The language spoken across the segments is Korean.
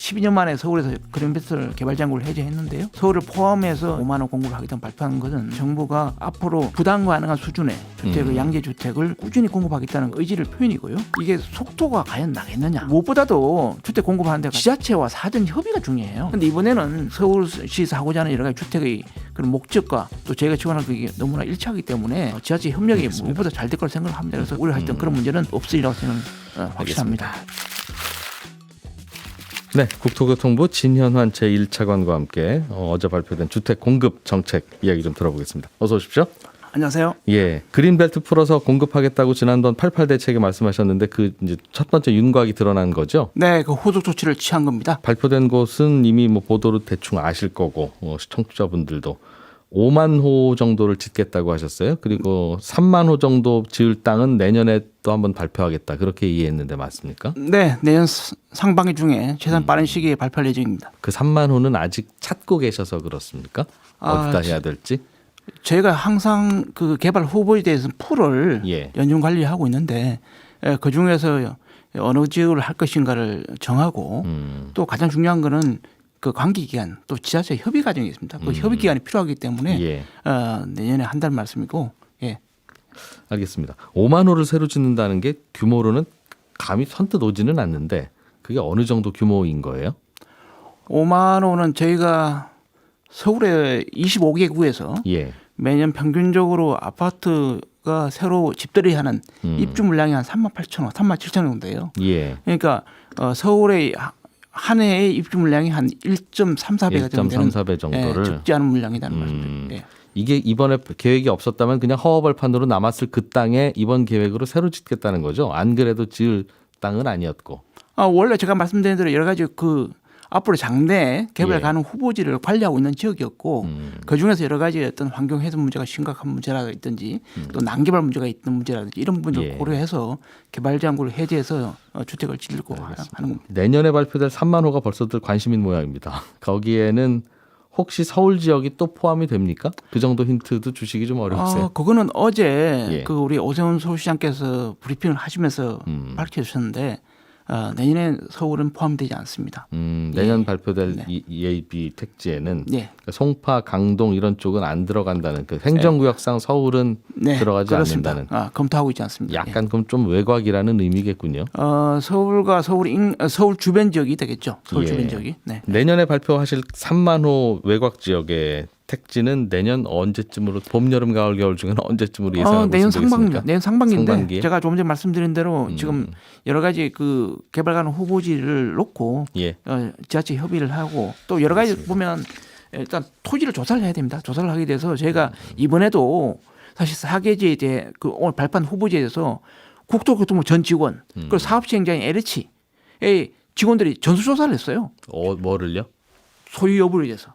12년 만에 서울에서 그린벨트 개발 장구를 해제했는데요. 서울을 포함해서 5만 원 공급을 하겠다고 발표한 것은 정부가 앞으로 부담 가능한 수준의 주택을 양재 주택을 꾸준히 공급하겠다는 의지를 표현이고요. 이게 속도가 과연 나겠느냐? 무엇보다도 주택 공급하는 데 지자체와 사전 협의가 중요해요. 그런데 이번에는 서울시에서 하고자 하는 여러 가지 주택의 그런 목적과 또 저희가 지원하는 그게 너무나 일치하기 때문에 지자체 협력이 무엇보다 잘 될 거라 생각을 합니다. 그래서 우려했던 그런 문제는 없으리라고 생각을 확신합니다. 네, 국토교통부 진현환 제1차관과 함께 어제 발표된 주택 공급 정책 이야기 좀 들어보겠습니다. 어서 오십시오. 안녕하세요. 예, 그린벨트 풀어서 공급하겠다고 지난번 88 대책에 말씀하셨는데 그 이제 첫 번째 윤곽이 드러난 거죠? 네, 그 후속 조치를 취한 겁니다. 발표된 곳은 이미 뭐 보도로 대충 아실 거고 시청자분들도 5만 호 정도를 짓겠다고 하셨어요. 그리고 3만 호 정도 지을 땅은 내년에 또 한번 발표하겠다. 그렇게 이해했는데 맞습니까? 네, 내년 상반기 중에 최대한 빠른 시기에 발표할 예정입니다. 그 3만 호는 아직 찾고 계셔서 그렇습니까? 어디다 해야 될지? 저희가 항상 그 개발 후보에 대해서는 풀을 예. 연중 관리하고 있는데 그 중에서 어느 지역을 할 것인가를 정하고 또 가장 중요한 거는 그 관계 기간 또 지자체 협의 과정이 있습니다. 그 협의 기간이 필요하기 때문에 예. 내년에 한 달 말씀이고. 예. 알겠습니다. 5만 호를 새로 짓는다는 게 규모로는 감이 선뜻 오지는 않는데 그게 어느 정도 규모인 거예요? 5만 호는 저희가 서울의 25개 구에서 예. 매년 평균적으로 아파트가 새로 집들이 하는 입주 물량이 한 3만 8천 호, 3만 7천 호 정도예요. 예. 그러니까 서울의 한 해의 입주 물량이 한 1.34배가 정도 되는 1.34배 정도를 적지 않은 물량이라는 말입니다. 예. 이게 이번에 계획이 없었다면 그냥 허허벌판으로 남았을 그 땅에 이번 계획으로 새로 짓겠다는 거죠. 안 그래도 지을 땅은 아니었고. 원래 제가 말씀드린 대로 여러 가지 그 앞으로 장래 개발 예. 가능 후보지를 관리하고 있는 지역이었고 그 중에서 여러 가지 어떤 환경 훼손 문제가 심각한 문제라 있든지 또 난개발 문제가 있는 문제라든지 이런 문제를 예. 고려해서 개발 장구를 해제해서 주택을 짓고 하는 겁니다. 내년에 발표될 3만 호가 벌써들 관심인 모양입니다. 거기에는 혹시 서울 지역이 또 포함이 됩니까? 그 정도 힌트도 주시기 좀 어렵세요. 그거는 어제 예. 그 우리 오세훈 서울시장께서 브리핑을 하시면서 밝혀주셨는데 내년에 서울은 포함되지 않습니다. 내년 발표될 네. EAB 택지에는 네. 그러니까 송파, 강동 이런 쪽은 안 들어간다는 그 행정구역상 서울은 네, 들어가지 그렇습니다. 않는다는. 검토하고 있지 않습니다. 약간 그럼 좀 외곽이라는 의미겠군요. 서울과 서울 주변 지역이 되겠죠. 서울 예. 주변 지역이. 네. 내년에 발표하실 3만 호 외곽 지역의 택지는 내년 언제쯤으로 봄, 여름, 가을, 겨울 중에는 언제쯤으로 예상하고 내년 있습니까? 상반기입니다. 내년 상반기인데 상반기에? 제가 조금 전에 말씀드린 대로 지금 여러 가지 그 개발 가능 후보지를 놓고 예. 지자체 협의를 하고 또 여러 가지 보면 일단 토지를 조사를 해야 됩니다. 조사를 하게 돼서 저희가 이번에도 사실 4개지에 대해 그 오늘 발표한 후보지에 대해서 국토교통부 전 직원 그리고 사업시행자인 LH의 직원들이 전수조사를 했어요. 뭐를요? 소유 여부에 대해서.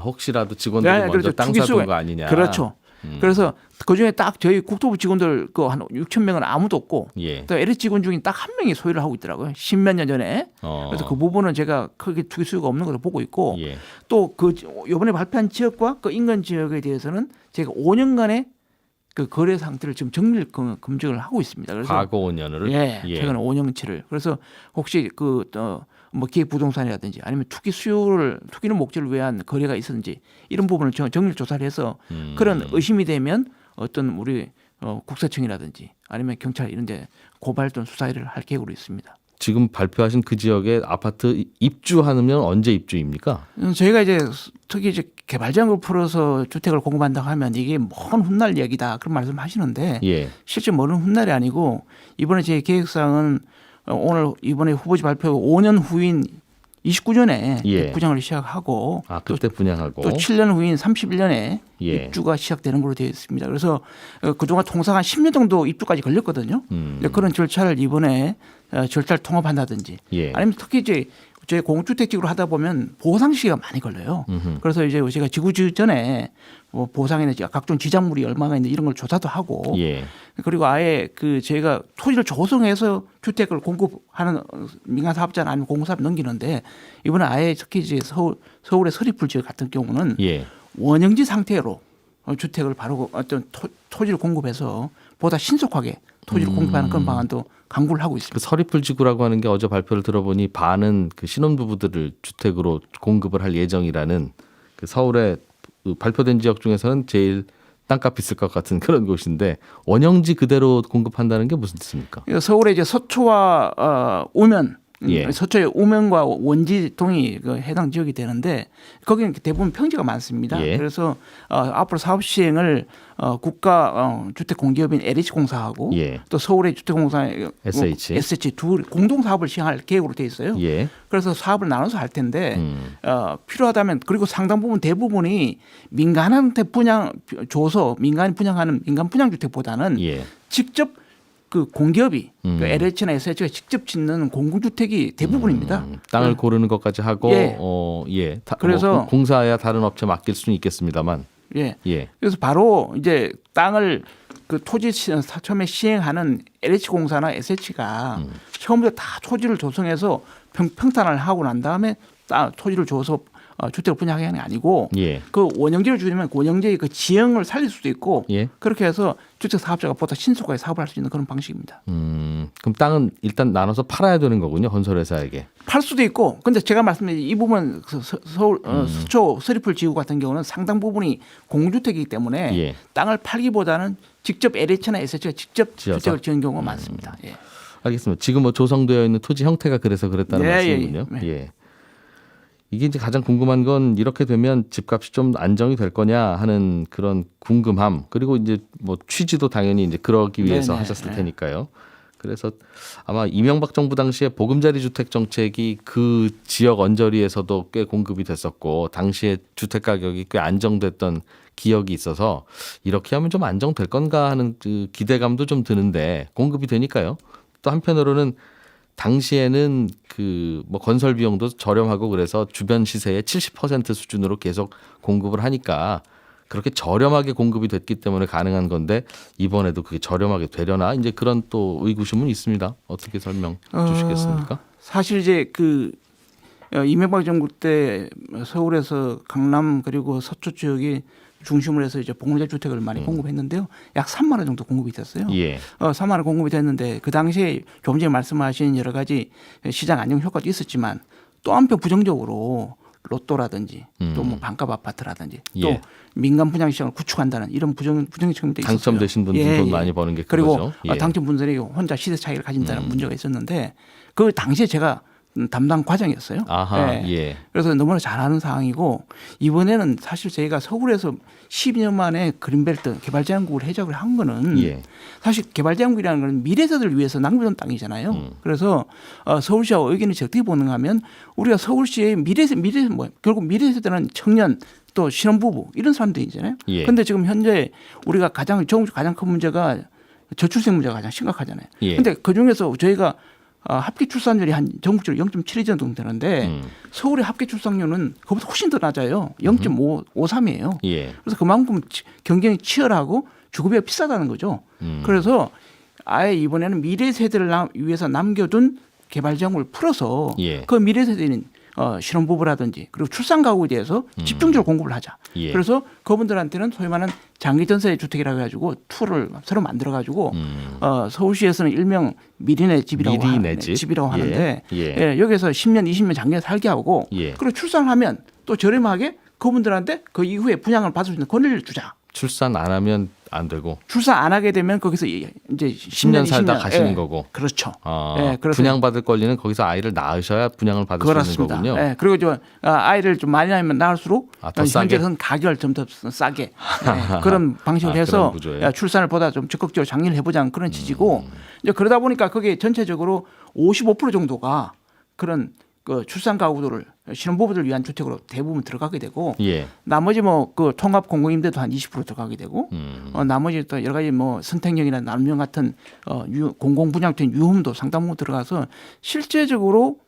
혹시라도 직원들이 먼저 그렇죠. 땅 사둔 거 아니냐. 그렇죠. 그래서 그중에 딱 저희 국토부 직원들 그 한 6천 명은 아무도 없고 예. 또 LH 직원 중에 딱 한 명이 소유를 하고 있더라고요. 10몇 년 전에. 그래서 그 부분은 제가 크게 투기 수요가 없는 것으로 보고 있고 예. 또 그 이번에 발표한 지역과 그 인근 지역에 대해서는 제가 5년간의 그 거래 상태를 지금 정밀 검증을 하고 있습니다. 그래서 과거 5년을 최근 5년치를 그래서 혹시 뭐 기획 부동산이라든지 아니면 투기는 목적을 위한 거래가 있었는지 이런 부분을 정밀 조사를 해서 그런 의심이 되면 어떤 우리 국세청이라든지 아니면 경찰 이런 데 고발 또는 수사를 할 계획으로 있습니다. 지금 발표하신 그 지역에 아파트 입주하면 언제 입주입니까? 저희가 이제 특히 이제 개발 지역을 풀어서 주택을 공급한다고 하면 이게 먼 훗날 이야기다 그런 말씀하시는데 예. 실제 먼 훗날이 아니고 이번에 제 계획상은 이번에 후보지 발표 5년 후인 29년에 예. 분양을 시작하고 그때 분양하고 또 7년 후인 31년에 예. 입주가 시작되는 걸로 되어 있습니다. 그래서 그동안 통상 한 10년 정도 입주까지 걸렸거든요. 그런 절차를 이번에 절차를 통합한다든지 예. 아니면 특히 이제 저희 공주택지구로 하다 보면 보상 시기가 많이 걸려요. 그래서 이제 제가 지구 전에 뭐 보상이나 각종 지작물이 얼마나 있는지 이런 걸 조사도 하고 예. 그리고 아예 그 저희가 토지를 조성해서 주택을 공급하는 민간 사업자나 아니면 공사업 넘기는데 이번에 아예 특히 이제 서울의 서리풀 지역 같은 경우는 예. 원형지 상태로 주택을 바로 어떤 토지를 공급해서 보다 신속하게 토지를 공급하는 그런 방안도 강구를 하고 있습니다. 그 서리풀 지구라고 하는 게 어제 발표를 들어보니 반은 그 신혼부부들을 주택으로 공급을 할 예정이라는 그 서울의 그 발표된 지역 중에서는 제일 땅값 있을 것 같은 그런 곳인데 원형지 그대로 공급한다는 게 무슨 뜻입니까? 서울의 이제 서초와 오면 예. 서초의 오면과 원지동이 그 해당 지역이 되는데 거기는 대부분 평지가 많습니다. 예. 그래서 앞으로 사업 시행을 국가 주택 공기업인 LH공사하고 예. 또 서울의 주택공사 SH 둘 공동 사업을 시행할 계획으로 돼 있어요. 예. 그래서 사업을 나눠서 할 텐데 필요하다면 그리고 상당 부분 대부분이 민간한테 줘서 민간이 분양하는 민간 분양 주택보다는 예. 직접 그 공기업이 그 LH나 SH가 직접 짓는 공공주택이 대부분입니다. 땅을 고르는 것까지 하고 예. 그래서 그래서 공사야 다른 업체 맡길 수는 있겠습니다만 예. 예. 그래서 바로 이제 땅을 그 토지 처음에 시행하는 LH공사나 SH가 처음부터 다 토지를 조성해서 평탄을 하고 난 다음에 토지를 줘서 주택을 분양하는 게 아니고 예. 그 원형지를 주면 그 원형지의 그 지형을 살릴 수도 있고 예. 그렇게 해서 주택 사업자가 보다 신속하게 사업을 할 수 있는 그런 방식입니다. 그럼 땅은 일단 나눠서 팔아야 되는 거군요, 건설회사에게. 팔 수도 있고, 근데 제가 말씀드린 이 부분 서울 서초 서리풀 지구 같은 경우는 상당 부분이 공주택이기 때문에 예. 땅을 팔기보다는 직접 LH나 SH가 직접 지어서? 주택을 지은 경우가 많습니다. 예. 알겠습니다. 지금 뭐 조성되어 있는 토지 형태가 그래서 그랬다는 예, 말씀이군요. 예, 예. 예. 이게 이제 가장 궁금한 건 이렇게 되면 집값이 좀 안정이 될 거냐 하는 그런 궁금함 그리고 이제 뭐 취지도 당연히 이제 그러기 위해서 네네. 하셨을 테니까요. 그래서 아마 이명박 정부 당시에 보금자리 주택 정책이 그 지역 언저리에서도 꽤 공급이 됐었고 당시에 주택 가격이 꽤 안정됐던 기억이 있어서 이렇게 하면 좀 안정될 건가 하는 그 기대감도 좀 드는데 공급이 되니까요. 또 한편으로는 당시에는 그 뭐 건설 비용도 저렴하고 그래서 주변 시세의 70% 수준으로 계속 공급을 하니까 그렇게 저렴하게 공급이 됐기 때문에 가능한 건데 이번에도 그게 저렴하게 되려나 이제 그런 또 의구심은 있습니다. 어떻게 설명 주시겠습니까? 사실 이제 그 이명박 정부 때 서울에서 강남 그리고 서초 지역이 중심으로 해서 이제 봉자 주택을 많이 공급했는데요. 약 3만 원 정도 공급이 됐어요. 예. 3만 원 공급이 됐는데 그 당시에 조금 전에 말씀하신 여러 가지 시장 안정 효과도 있었지만 또 한편 부정적으로 로또라든지 또 뭐 반값 아파트라든지 또 예. 민간 분양 시장을 구축한다는 이런 부정적인 측면도 있었어요. 당첨되신 분들 돈 많이 버는 게 그리고 그거죠. 예. 당첨 분들이 혼자 시세 차익을 가진다는 문제가 있었는데 그 당시에 제가 담당 과장이었어요. 아하, 예. 그래서 너무나 잘 아는 상황이고 이번에는 사실 저희가 서울에서 12년 만에 그린벨트 개발제한국을 해적을 한 거는 예. 사실 개발제한국이라는 건 미래 세대를 위해서 낭비된 땅이잖아요. 그래서 서울시와 의견이 어떻게 보는가 하면 우리가 서울시의 미래 뭐 결국 미래 세대는 청년 또 신혼부부 이런 사람들이잖아요. 그런데 예. 지금 현재 우리가 정부 가장 큰 문제가 저출생 문제가 가장 심각하잖아요. 그런데 예. 그중에서 저희가 합계 출산율이 한 전국적으로 0.72 정도 되는데 서울의 합계 출산율은 그보다 훨씬 더 낮아요. 0.53이에요. 예. 그래서 그만큼 경쟁이 치열하고 주거비가 비싸다는 거죠. 그래서 아예 이번에는 미래 세대를 위해서 남겨둔 개발지원을 풀어서 예. 그 미래 세대는 신혼부부라든지 그리고 출산 가구에 대해서 집중적으로 공급을 하자. 예. 그래서 그분들한테는 소위 말하는 장기 전세 주택이라고 해가지고 툴을 새로 만들어가지고 서울시에서는 일명 미리네 집이라고 미리네 집? 집이라고 예. 하는데 예. 예, 여기서 10년, 20년 장기 살게 하고 예. 그리고 출산하면 또 저렴하게 그분들한테 그 이후에 분양을 받을 수 있는 권리를 주자. 출산 안 하면 안 되고 출산 안 하게 되면 거기서 이제 10년 10년, 살다 20년. 가시는 예. 거고. 그렇죠. 아, 예, 그래서 분양받을 권리는 거기서 아이를 낳으셔야 분양을 받을 수 있는 그렇습니다. 거군요. 예, 그리고 좀 아이를 좀 많이 낳으면 낳을수록 더 싸게? 현재는 가격을 좀 더 싸게 예, 그런 방식으로 그런 해서 구조예요? 출산을 보다 좀 적극적으로 장려를 해보자는 그런 취지고 이제 그러다 보니까 그게 전체적으로 55% 정도가 그런 그 출산 가구들을 신혼부부들 위한 주택으로 대부분 들어가게 되고 예. 나머지 뭐 그 통합 공공임대도 한 20% 들어가게 되고 나머지 또 여러 가지 뭐 선택형이나 남용 같은 공공 분양된 유흥도 상당 부분 들어가서 실제적으로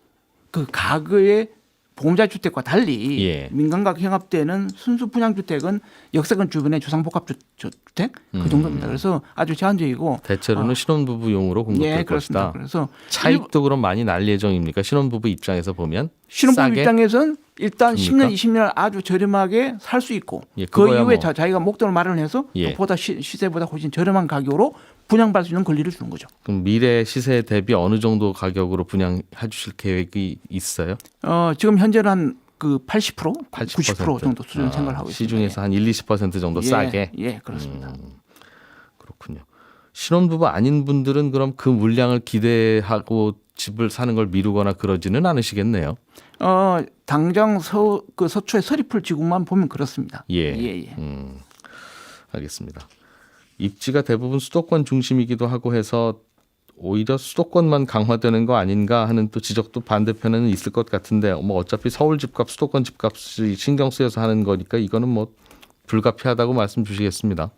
그 가구의 보험자 주택과 달리 예. 민간과 형합되는 순수 분양 주택은 역세권 주변의 주상복합 주택 그 정도입니다. 그래서 아주 제한적이고 대체로는 신혼부부용으로 공급될 예, 그렇습니다. 것이다. 그래서 차익도 그럼 많이 날 예정입니까? 신혼부부 입장에서 보면 신혼부부 싸게? 입장에서는 일단 줍니까? 10년, 20년 아주 저렴하게 살 수 있고 예, 그 그거야 이후에 뭐. 자기가 목돈을 마련해서 예. 보다 시세보다 훨씬 저렴한 가격으로 분양받을 수 있는 권리를 주는 거죠. 그럼 미래 시세 대비 어느 정도 가격으로 분양해 주실 계획이 있어요? 지금 현재는 한 그 80%, 80%? 90% 정도 수준 생각을 하고 있습니다. 시중에서 한 1-20% 정도 싸게. 예, 그렇습니다. 그렇군요. 신혼부부 아닌 분들은 그럼 그 물량을 기대하고 집을 사는 걸 미루거나 그러지는 않으시겠네요. 당장 서초의 서리풀 지구만 보면 그렇습니다. 예. 알겠습니다. 입지가 대부분 수도권 중심이기도 하고 해서 오히려 수도권만 강화되는 거 아닌가 하는 또 지적도 반대편에는 있을 것 같은데 뭐 어차피 서울 집값, 수도권 집값이 신경 쓰여서 하는 거니까 이거는 뭐 불가피하다고 말씀 주시겠습니다.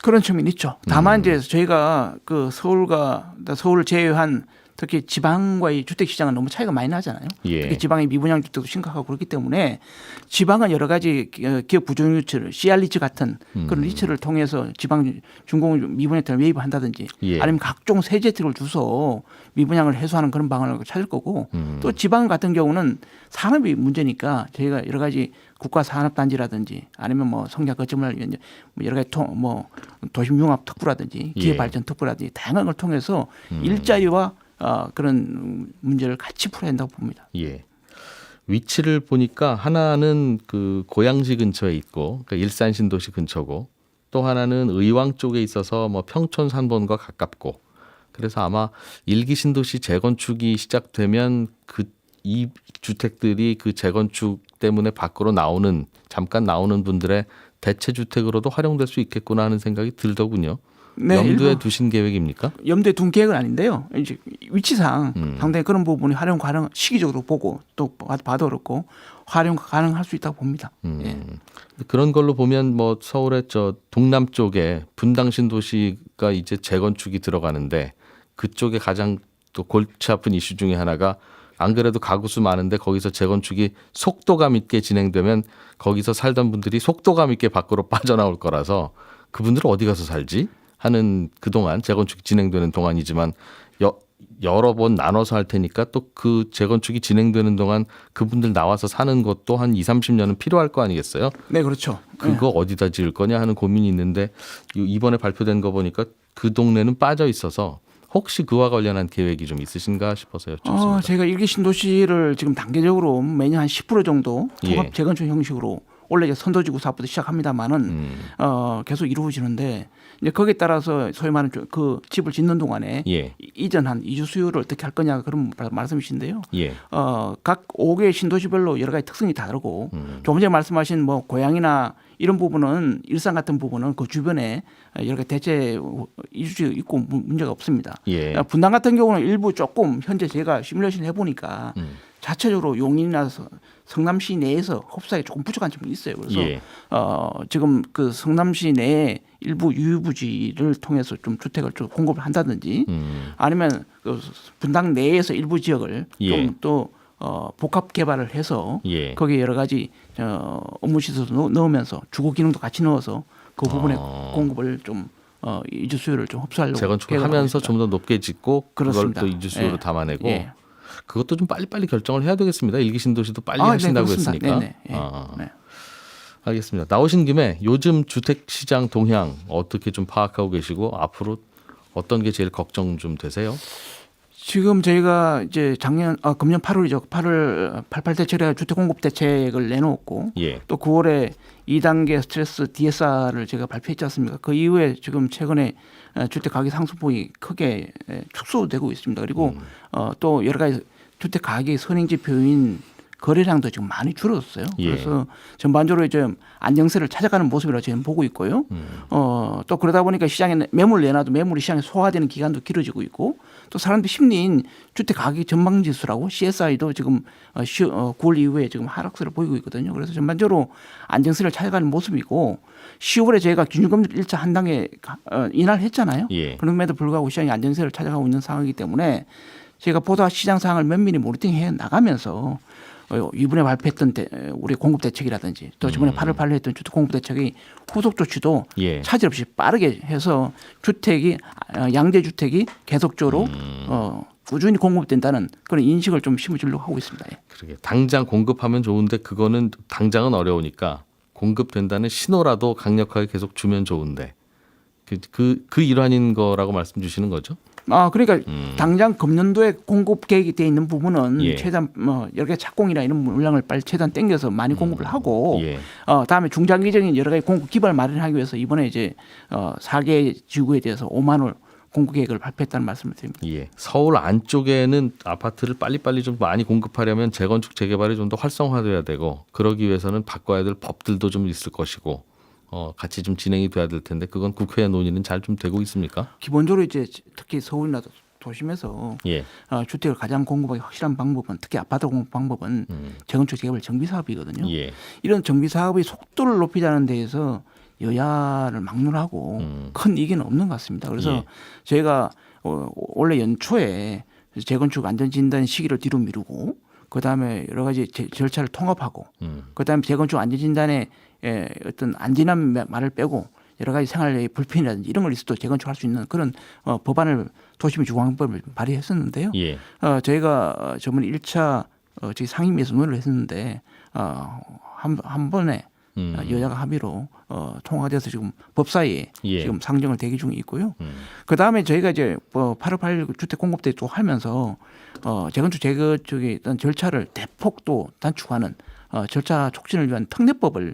그런 측면이 있죠. 다만 이제 저희가 그 서울을 제외한 특히 지방과의 주택 시장은 너무 차이가 많이 나잖아요. 예. 특히 지방의 미분양 주택도 심각하고 그렇기 때문에 지방은 여러 가지 기업 부종 유치를 CR 리츠 같은 그런 리츠를 통해서 지방 준공 미분양 혜택을 매입을 한다든지 예. 아니면 각종 세제 혜택을 줘서 미분양을 해소하는 그런 방안을 찾을 거고 또 지방 같은 경우는 산업이 문제니까 저희가 여러 가지 국가 산업 단지라든지 아니면 뭐 성장 거점을 위한 여러 가지 도심 융합 특구라든지 기회 발전 특구라든지 다양한 걸 통해서 일자리와 그런 문제를 같이 풀어야 한다고 봅니다. 예. 위치를 보니까 하나는 그 고양시 근처에 있고 그러니까 일산 신도시 근처고 또 하나는 의왕 쪽에 있어서 뭐 평촌 산본과 가깝고 그래서 아마 일기 신도시 재건축이 시작되면 이 주택들이 그 재건축 때문에 밖으로 잠깐 나오는 분들의 대체 주택으로도 활용될 수 있겠구나 하는 생각이 들더군요. 네, 염두에 두신 계획입니까? 염두에 둔 계획은 아닌데요. 이제 위치상 상당히 그런 부분이 활용 가능 시기적으로 보고 또 봐도 그렇고 활용 가능할 수 있다고 봅니다. 예. 그런 걸로 보면 뭐 서울의 저 동남쪽에 분당 신도시가 이제 재건축이 들어가는데 그쪽에 가장 또 골치 아픈 이슈 중에 하나가 안 그래도 가구수 많은데 거기서 재건축이 속도감 있게 진행되면 거기서 살던 분들이 속도감 있게 밖으로 빠져나올 거라서 그분들은 어디 가서 살지? 하는 그동안 재건축이 진행되는 동안이지만 여러 번 나눠서 할 테니까 또 그 재건축이 진행되는 동안 그분들 나와서 사는 것도 한 20-30년은 필요할 거 아니겠어요? 네, 그렇죠. 그거 어디다 지을 거냐 하는 고민이 있는데 이번에 발표된 거 보니까 그 동네는 빠져 있어서 혹시 그와 관련한 계획이 좀 있으신가 싶어서 여쭙습니다. 제가 일기 신도시를 지금 단계적으로 매년 한 10% 정도 통합 재건축 형식으로 원래 이제 선도지구 사업부터 시작합니다만은 계속 이루어지는데 이제 거기에 따라서 소위 말하는 그 집을 짓는 동안에 이전한 이주 수요를 어떻게 할 거냐 그런 말씀이신데요. 각 5개 신도시별로 여러 가지 특성이 다르고 조금 전에 말씀하신 뭐 고양이나 이런 부분은 일산 같은 부분은 그 주변에 여러 가지 대체 이주지 있고 문제가 없습니다. 분당 같은 경우는 일부 조금 현재 제가 시뮬레이션 해보니까 자체적으로 용인이나 성남시 내에서 흡사하기 조금 부족한 점이 있어요. 그래서 지금 그 성남시 내에 일부 유휴부지를 통해서 좀 주택을 좀 공급을 한다든지 아니면 그 분당 내에서 일부 지역을 좀 또 복합 개발을 해서 거기에 여러 가지 업무 시설도 넣으면서 주거 기능도 같이 넣어서 그 부분에 공급을 좀 이주 수요를 좀 흡수하려고 재건축을 하면서 좀 더 높게 짓고 그렇습니다. 그걸 또 이주 수요로 담아내고 그것도 좀 빨리빨리 결정을 해야 되겠습니다. 일기 신도시도 빨리 하신다고 했으니까. 알겠습니다. 나오신 김에 요즘 주택 시장 동향 어떻게 좀 파악하고 계시고 앞으로 어떤 게 제일 걱정 좀 되세요? 지금 저희가 이제 금년 8월이죠. 8월 88 대책에 주택 공급 대책을 내놓았고 또 9월에 2단계 스트레스 DSR을 제가 발표했지 않습니까? 그 이후에 지금 최근에 주택 가격 상승폭이 크게 축소되고 있습니다. 그리고 또 여러 가지 주택 가격의 선행 지표인 거래량도 지금 많이 줄었어요. 그래서 전반적으로 이제 안정세를 찾아가는 모습이라고 저는 보고 있고요. 또 그러다 보니까 시장에 매물 내놔도 매물이 시장에 소화되는 기간도 길어지고 있고 또 사람들 심리인 주택 가격 전망 지수라고 CSI도 지금 9월 이후에 지금 하락세를 보이고 있거든요. 그래서 전반적으로 안정세를 찾아가는 모습이고 10월에 저희가 기준금리를 1차 한 단계 인하를 했잖아요. 그럼에도 불구하고 시장이 안정세를 찾아가고 있는 상황이기 때문에 저희가 보다 시장 상황을 면밀히 모니터링해 나가면서 이번에 발표했던 우리 공급 대책이라든지 또 저번에 8월 8일에 했던 주택 공급 대책의 후속 조치도 차질 없이 빠르게 해서 양대 주택이 계속적으로 꾸준히 공급된다는 그런 인식을 좀 심어주려고 하고 있습니다. 그러게 당장 공급하면 좋은데 그거는 당장은 어려우니까 공급된다는 신호라도 강력하게 계속 주면 좋은데 그 일환인 거라고 말씀 주시는 거죠? 그러니까 당장 금년도에 공급 계획이 돼 있는 부분은 예. 최대한 여러 개 착공이나 이런 물량을 빨리 최대한 땡겨서 많이 공급을 하고 예. 다음에 중장기적인 여러 가지 공급 기반을 마련하기 위해서 이번에 이제 4개 지구에 대해서 5만 호 공급 계획을 발표했다는 말씀을 드립니다. 예. 서울 안쪽에는 아파트를 빨리빨리 좀 많이 공급하려면 재건축 재개발이 좀 더 활성화돼야 되고 그러기 위해서는 바꿔야 될 법들도 좀 있을 것이고 같이 좀 진행이 돼야 될 텐데 그건 국회 논의는 잘 좀 되고 있습니까? 기본적으로 이제 특히 서울이나 도심에서 예. 주택을 가장 공급하기 확실한 방법은 특히 아파트 공급 방법은 재건축 재개발 정비 사업이거든요. 예. 이런 정비 사업의 속도를 높이자는 데에서 여야를 막론하고 큰 이견은 없는 것 같습니다. 그래서 예. 저희가 올해 연초에 재건축 안전진단 시기를 뒤로 미루고 그다음에 여러 가지 절차를 통합하고 그다음에 재건축 안전진단에 어떤 안전한 말을 빼고 여러 가지 생활의 불편이라든지 이런 걸 있어도 재건축할 수 있는 그런 법안을 도시민 주거환경법을 발의했었는데요. 예. 저희가 저번에 1차 저희 상임위에서 논의를 했는데 한 번에 여야가 합의로 통과돼서 지금 법사위에 예. 지금 상정을 대기 중에 있고요. 그 다음에 저희가 이제 858 주택 공급 대또 하면서 재건축 재건축의 어떤 절차를 대폭 또 단축하는 절차 촉진을 위한 특례법을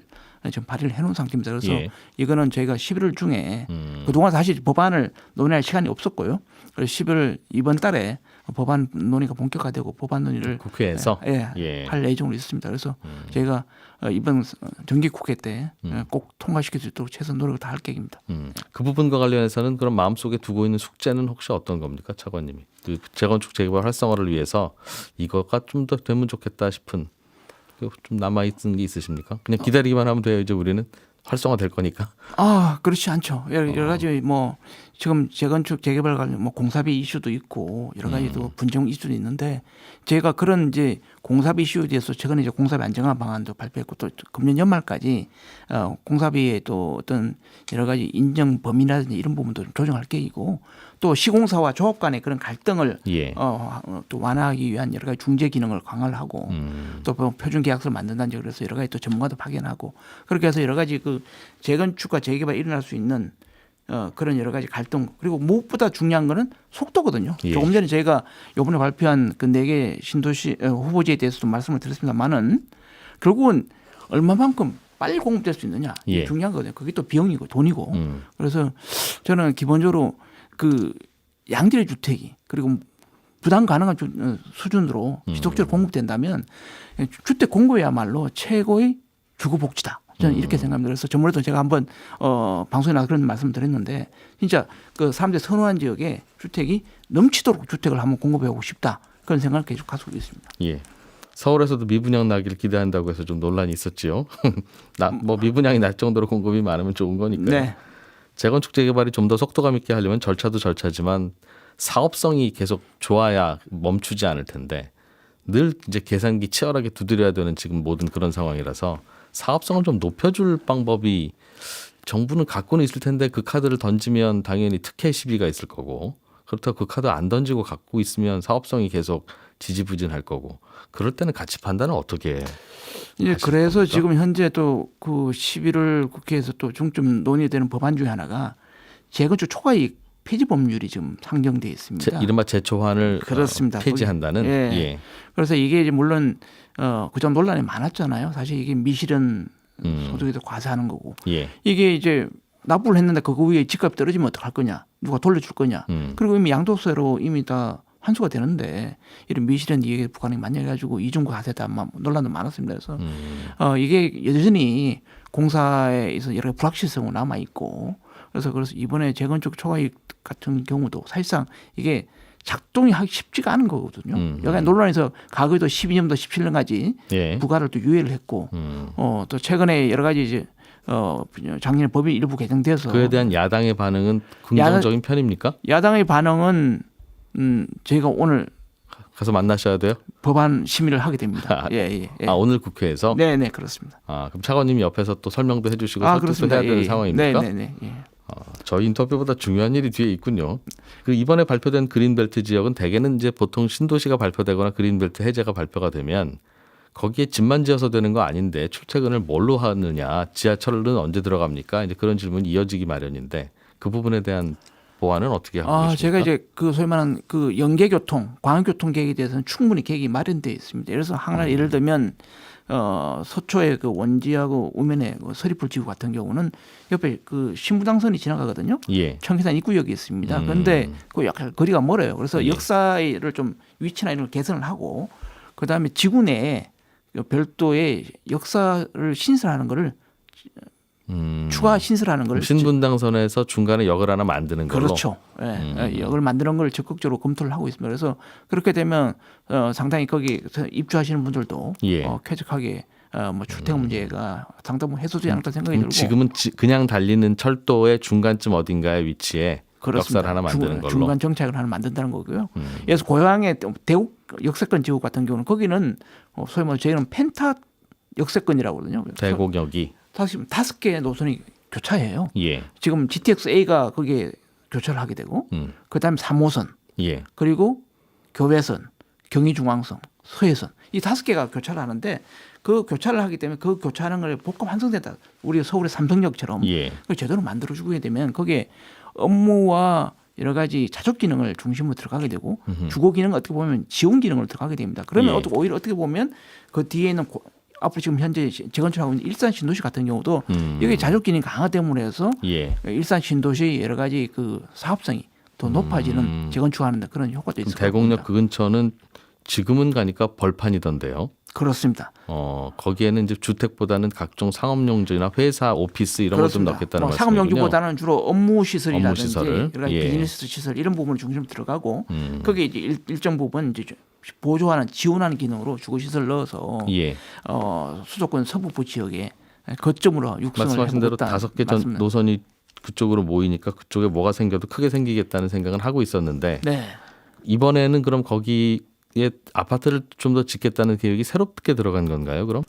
지금 발의를 해놓은 상태입니다. 그래서 예. 이거는 저희가 11월 중에 그동안 사실 법안을 논의할 시간이 없었고요. 그래서 11월 이번 달에 법안 논의가 본격화되고 법안 논의를 국회에서 예. 할 예정으로 있습니다. 그래서 저희가 이번 정기국회 때 꼭 통과시킬 수 있도록 최선 노력을 다할 계획입니다. 그 부분과 관련해서는 그럼 마음속에 두고 있는 숙제는 혹시 어떤 겁니까, 차관님이? 그 재건축 재개발 활성화를 위해서 이거가 좀 더 되면 좋겠다 싶은 좀 남아 있는 게 있으십니까? 그냥 기다리기만 하면 돼요. 이제 우리는 활성화 될 거니까. 그렇지 않죠. 여러 가지 지금 재건축 재개발 관련 공사비 이슈도 있고 여러 가지 또 분쟁 이슈도 있는데 제가 그런 이제 공사비 이슈에 대해서 최근에 이제 공사비 안정화 방안도 발표했고 또 금년 연말까지 공사비의 또 어떤 여러 가지 인정 범위라든지 이런 부분도 좀 조정할 계획이고 또 시공사와 조합 간의 그런 갈등을 예. 또 완화하기 위한 여러 가지 중재 기능을 강화를 하고 또 표준 계약서를 만든다든지 그래서 여러 가지 또 전문가도 파견하고 그렇게 해서 여러 가지 그 재건축과 재개발이 일어날 수 있는 그런 여러 가지 갈등 그리고 무엇보다 중요한 거는 속도거든요. 예. 조금 전에 저희가 이번에 발표한 그 4개 신도시 후보지에 대해서도 말씀을 드렸습니다만은 결국은 얼마만큼 빨리 공급될 수 있느냐 예. 중요한 거거든요. 그게 또 비용이고 돈이고 그래서 저는 기본적으로 그 양질의 주택이 그리고 부담 가능한 수준으로 지속적으로 공급된다면 주택 공급이야말로 최고의 주거복지다. 저는 이렇게 생각합니다. 그래서 저번에도 제가 한번 방송에 나와서 그런 말씀 드렸는데 진짜 그 사람들이 선호한 지역에 주택이 넘치도록 주택을 한번 공급해보고 싶다. 그런 생각을 계속 가지고 있습니다. 예. 서울에서도 미분양 나기를 기대한다고 해서 좀 논란이 있었지요. 미분양이 날 정도로 공급이 많으면 좋은 거니까요. 네. 재건축 재개발이 좀 더 속도감 있게 하려면 절차도 절차지만 사업성이 계속 좋아야 멈추지 않을 텐데 늘 이제 계산기 치열하게 두드려야 되는 지금 모든 그런 상황이라서 사업성을 좀 높여줄 방법이 정부는 갖고는 있을 텐데 그 카드를 던지면 당연히 특혜 시비가 있을 거고 그렇다고 그 카드 안 던지고 갖고 있으면 사업성이 계속 지지부진할 거고 그럴 때는 가치 판단을 어떻게 해요? 그래서 지금 현재 또 그 11월 국회에서 또 중점 논의되는 법안 중에 하나가 재건축 초과이익 폐지 법률이 지금 상정돼 있습니다. 이른바 재초환을 그렇습니다. 폐지한다는. 예. 예. 그래서 이게 이제 물론 그전 논란이 많았잖아요. 사실 이게 미실현 소득에도 과세하는 거고 예. 이게 이제 납부를 했는데 그거 위에 집값이 떨어지면 어떡할 거냐, 누가 돌려줄 거냐. 그리고 이미 양도세로 이미 다 환수가 되는데 이런 미실현 이익에 부과하는 게 만약해가지고 이중과 과세다 논란도 많았습니다. 그래서 이게 여전히 공사에 있어서 여러 가지 불확실성이 남아 있고 그래서 이번에 재건축 초과이익 같은 경우도 사실상 이게 작동이 하기 쉽지가 않은 거거든요. 여기 논란에서 과거에도 12년부터 17년까지 예. 부과를 또 유예를 했고 또 최근에 여러 가지 이제 작년에 법이 일부 개정돼서 그에 대한 야당의 반응은 긍정적인 편입니까? 야당의 반응은 저희가 오늘 가서 만나셔야 돼요? 법안 심의를 하게 됩니다. 예. 오늘 국회에서? 네, 그렇습니다. 그럼 차관님이 옆에서 또 설명도 해주시고 설득도 해야 되는 상황입니까? 네. 저희 인터뷰보다 중요한 일이 뒤에 있군요. 그 이번에 발표된 그린벨트 지역은 대개는 이제 보통 신도시가 발표되거나 그린벨트 해제가 발표가 되면 거기에 집만 지어서 되는 거 아닌데 출퇴근을 뭘로 하느냐, 지하철은 언제 들어갑니까? 이제 그런 질문이 이어지기 마련인데 그 부분에 대한 보완은 어떻게 하고 계십니까? 제가 이제 그 소위 말하는 그 연계교통, 광역교통 계획에 대해서는 충분히 계획이 마련되어 있습니다. 그래서 하나 예를 들면 서초의 그 원지하고 우면의 그 서리풀 지구 같은 경우는 옆에 그 신부당선이 지나가거든요. 예. 청계산 입구역이 있습니다. 그런데 그 약간 거리가 멀어요. 그래서 예. 역사를 좀 위치나 이런 걸 개선을 하고 그다음에 지구 내에 별도의 역사를 신설하는 거를 추가 신설하는 걸 신분당선에서 중간에 역을 하나 만드는 걸로. 그렇죠. 예, 역을 만드는 걸 적극적으로 검토를 하고 있습니다. 그래서 그렇게 되면 상당히 거기 입주하시는 분들도 예. 쾌적하게 뭐 주택 문제가 상당 부분 해소되지 않을까 생각이 들고 지금은 그냥 달리는 철도의 중간쯤 어딘가에 위치해 그렇습니다. 역사를 하나 만드는 걸로. 중간 정착을 하나 만든다는 거고요. 그래서 고향의 대국 역세권 지구 같은 경우는 거기는 소위 말해 저희는 펜타 역세권이라고 그러거든요. 대곡역이. 사실 5개의 노선이 교차해요. 예. 지금 GTX-A가 거기에 교차를 하게 되고 그다음에 3호선 예. 그리고 교외선, 경의중앙선, 서해선 이 5개가 교차를 하는데 그 교차를 하기 때문에 그 교차하는 걸 복합 완성된다. 우리 서울의 삼성역처럼 예. 그걸 제대로 만들어주게 되면 거기에 업무와 여러 가지 자족 기능을 중심으로 들어가게 되고 주거 기능 어떻게 보면 지원 기능으로 들어가게 됩니다. 그러면 예. 오히려 어떻게 보면 그 뒤에 있는 앞으로 지금 현재 재건축하고 있는 일산 신도시 같은 경우도 여기 자족 기능이 강화됨으로 해서 예. 일산 신도시 여러 가지 그 사업성이 더 높아지는 재건축하는 데 그런 효과도 있을 것 대곡역 같습니다. 그 근처는 지금은 가니까 벌판이던데요. 그렇습니다. 거기에는 이제 주택보다는 각종 상업용지나 회사, 오피스 이런 걸 좀 그렇습니다. 넣겠다는 말씀이군요. 상업용지보다는 주로 업무 시설이라든지 업무 시설을. 여러 가지 예. 비즈니스 시설 이런 부분을 중심으로 들어가고 거기에 이제 일정 부분 이제 보조하는 지원하는 기능으로 주거 시설 넣어서 예. 수도권 서북부 지역에 거점으로 육성을 말씀하신 대로 해보겠다. 5개 전 맞습니다. 노선이 그쪽으로 모이니까 그쪽에 뭐가 생겨도 크게 생기겠다는 생각은 하고 있었는데 네. 이번에는 그럼 거기에 아파트를 좀 더 짓겠다는 계획이 새롭게 들어간 건가요? 그럼?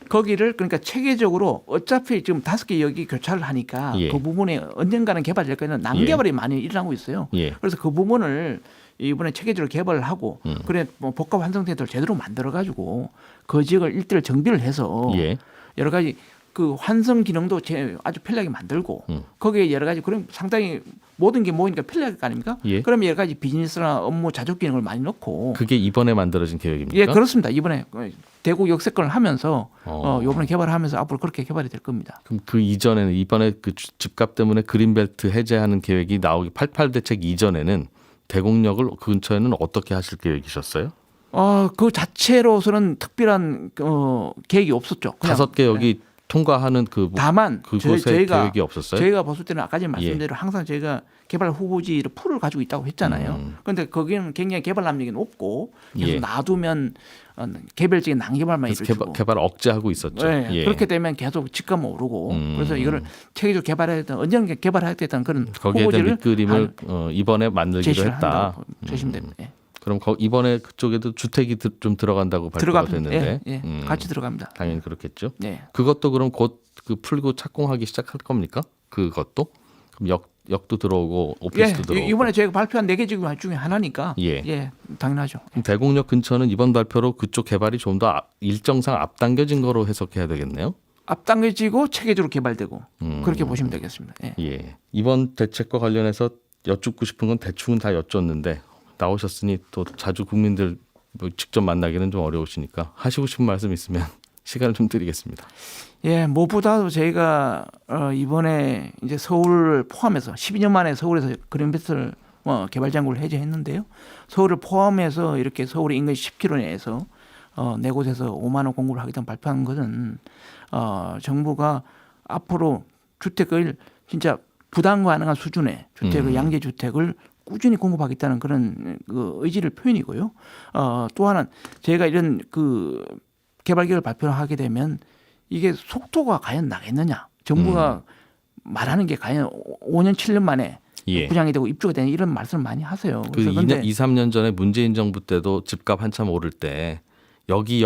거기를 그러니까 체계적으로 어차피 지금 5개 역이 교차를 하니까 예. 그 부분에 언젠가는 개발될 거는 난개발이 많이 일어나고 있어요. 예. 그래서 그 부분을 이번에 체계적으로 개발을 하고 그래 뭐 복합 환승센터를 제대로 만들어 가지고 그 지역을 일대를 정비를 해서 예. 여러 가지 그 환승 기능도 아주 편리하게 만들고 거기에 여러 가지 그럼 상당히 모든 게 모이니까 편리할 거 아닙니까? 예. 그러면 여러 가지 비즈니스나 업무 자족 기능을 많이 넣고 그게 이번에 만들어진 계획입니까? 예 그렇습니다. 이번에 대구 역세권을 하면서 어. 이번에 개발하면서 앞으로 그렇게 개발이 될 겁니다. 그럼 그 이전에는 이번에 그 집값 때문에 그린벨트 해제하는 계획이 나오기 88 대책 이전에는 대곡역을 그 근처에는 어떻게 하실 계획이셨어요? 그 자체로서는 특별한 계획이 없었죠. 그냥 5개 역이 통과하는 그 다만 그곳에 저희가 계획이 없었어요? 저희가 봤을 때는 아까 전에 말씀드린 대로 항상 저희가 개발 후보지를 풀을 가지고 있다고 했잖아요. 그런데 거기는 굉장히 개발 압력이 높고 계속 예. 놔두면 개별적인 난개발만 그래서 이루어지고 개발 억제하고 있었죠. 네, 예. 그렇게 되면 계속 집값은 오르고 그래서 이거를 체계적으로 개발해야 되던 언젠가 개발해야 되던 그런 거기에 대한 후보지를 밑그림을 이번에 만들기로 제시를 했다. 한다고 보시면 됩니다. 예. 그럼 이번에 그쪽에도 주택이 좀 들어간다고 발표가 됐는데 같이 들어갑니다. 당연히 그렇겠죠. 네. 그것도 그럼 곧 그 풀고 착공하기 시작할 겁니까? 그것도? 그럼 역도 들어오고 오피스도 들어오고. 이번에 저희가 발표한 4개 지구 중에 하나니까 예. 당연하죠. 그럼 대곡역 근처는 이번 발표로 그쪽 개발이 좀 더 일정상 앞당겨진 거로 해석해야 되겠네요. 앞당겨지고 체계적으로 개발되고 그렇게 보시면 되겠습니다. 예. 예. 이번 대책과 관련해서 여쭙고 싶은 건 대충은 다 여쭙는데 나오셨으니 또 자주 국민들 뭐 직접 만나기는 좀 어려우시니까 하시고 싶은 말씀 있으면 시간을 좀 드리겠습니다. 예, 무엇보다도 저희가 이번에 이제 서울을 포함해서 12년 만에 서울에서 그린벨트 개발 장구를 해제했는데요. 서울을 포함해서 이렇게 서울의 인근 10km 내에서 네 곳에서 5만 원 공급을 하겠다는 발표한 것은 정부가 앞으로 주택을 진짜 부담 가능한 수준의 주택을 양재 주택을 꾸준히 공급하겠다는 그런 그 의지를 표현이고요. 또 하나는 저희가 이런 그 개발 계획을 발표하게 되면 이게 속도가 과연 나겠느냐? 정부가 말하는 게 과연 5년 7년 만에 예. 부장이 되고 입주가 되는 이런 말씀을 많이 하세요. 그 그래서 근데 2, 3년 전에 문재인 정부 때도 집값 한참 오를 때 여기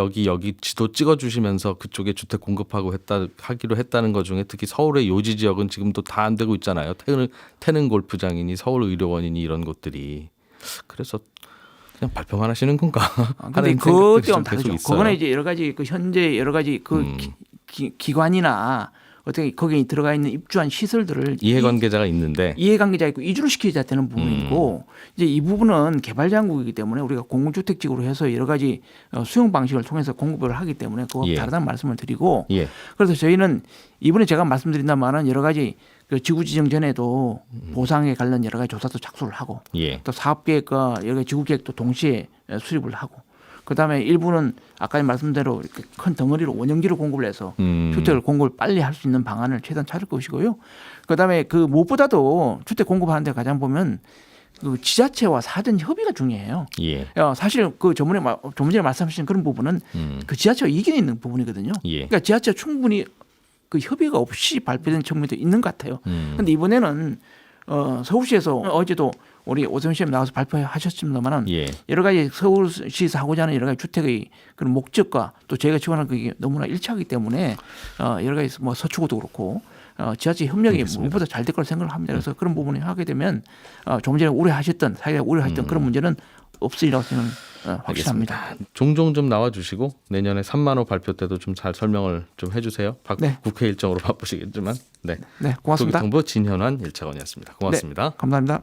지도 찍어주시면서 그쪽에 주택 공급하고 하기로 했다는 것 중에 특히 서울의 요지 지역은 지금도 다 안 되고 있잖아요. 태릉 골프장이니 서울 의료원이니 이런 곳들이. 그래서 그냥 발표만 하시는 건가? 근데 그때랑 다르죠. 그거는 이제 여러 가지 그 현재 여러 가지 그 기관이나 어떻게 거기에 들어가 있는 입주한 시설들을 이해관계자가 있는데 이해관계자 있고 이주를 시키자 되는 부분이고 이제 이 부분은 개발장국이기 때문에 우리가 공공주택지구로 해서 여러 가지 수용 방식을 통해서 공급을 하기 때문에 그거 예. 다르다는 말씀을 드리고 예. 그래서 저희는 이번에 제가 말씀드린다면은 여러 가지 그 지구 지정 전에도 보상에 관련 여러 가지 조사도 착수를 하고 예. 또 사업 계획과 여러 가지 지구 계획도 동시에 수립을 하고 그다음에 일부는 아까 말씀대로 이렇게 큰 덩어리로 원형지로 공급을 해서 주택을 공급을 빨리 할 수 있는 방안을 최대한 찾을 것이고요. 그다음에 그 무엇보다도 주택 공급하는데 가장 보면 그 지자체와 사전 협의가 중요해요. 예. 사실 그 좀 전에 말씀하신 그런 부분은 그 지자체와 이견이 있는 부분이거든요. 예. 그러니까 지자체 충분히 그 협의가 없이 발표된 측면도 있는 것 같아요. 그런데 이번에는 서울시에서 어제도 우리 오세훈 씨님 나와서 발표하셨습니다만은 예. 여러 가지 서울시에서 하고자 하는 여러 가지 주택의 그런 목적과 또 저희가 지원하는 그게 너무나 일치하기 때문에 여러 가지 뭐 서초구도 그렇고 지자체 협력이 무엇보다 잘 될 거라 생각을 합니다. 그래서 그런 부분을 하게 되면 좀 전에 우려하셨던 사회가 우려했던 그런 문제는 없으리라고 생각 확신합니다. 알겠습니다. 종종 좀 나와주시고 내년에 3만 호 발표 때도 좀 잘 설명을 좀 해주세요. 네. 국회 일정으로 바쁘시겠지만. 네. 네, 고맙습니다. 도기통부 진현환 1차관이었습니다. 고맙습니다. 네, 감사합니다.